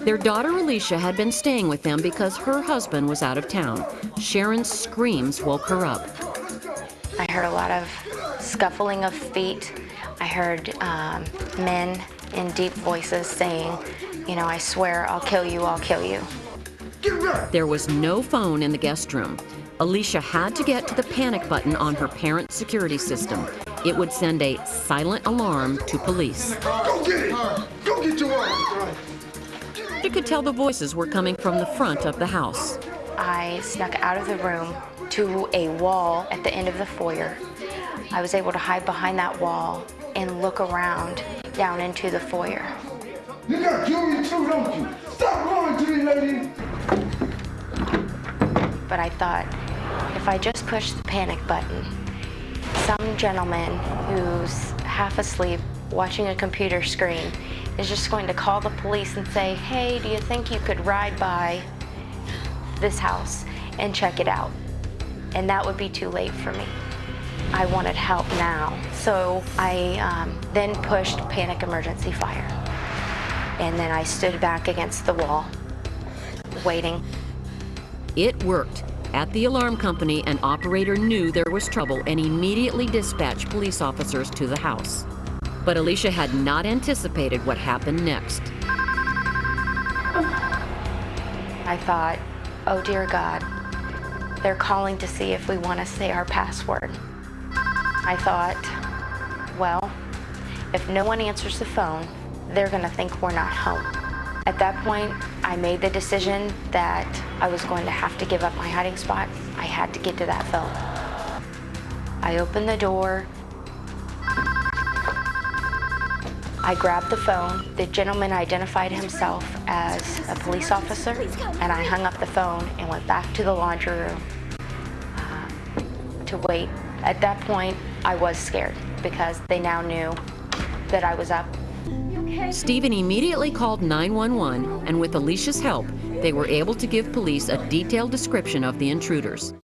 Their daughter Alicia had been staying with them because her husband was out of town. Sharon's screams woke her up. I heard a lot of scuffling of feet. I heard men in deep voices saying, you know, I swear I'll kill you, I'll kill you. There was no phone in the guest room. Alicia had to get to the panic button on her parents' security system. It would send a silent alarm to police. Go get it! Go get your wife! She could tell the voices were coming from the front of the house. I snuck out of the room to a wall at the end of the foyer. I was able to hide behind that wall and look around down into the foyer. You got jewelry too, don't you? Stop going to the lady! But I thought, if I just push the panic button, some gentleman who's half asleep watching a computer screen is just going to call the police and say, hey, do you think you could ride by this house and check it out? And that would be too late for me. I wanted help now. So I then pushed panic emergency fire. And then I stood back against the wall, waiting. It worked. At the alarm company, an operator knew there was trouble and immediately dispatched police officers to the house. But Alicia had not anticipated what happened next. I thought, oh dear God, they're calling to see if we want to say our password. I thought, well, if no one answers the phone, they're going to think we're not home. At that point, I made the decision that I was going to have to give up my hiding spot. I had to get to that phone. I opened the door. I grabbed the phone. The gentleman identified himself as a police officer, and I hung up the phone and went back to the laundry room to wait. At that point, I was scared because they now knew that I was up. Stephen immediately called 911, and with Alicia's help, they were able to give police a detailed description of the intruders.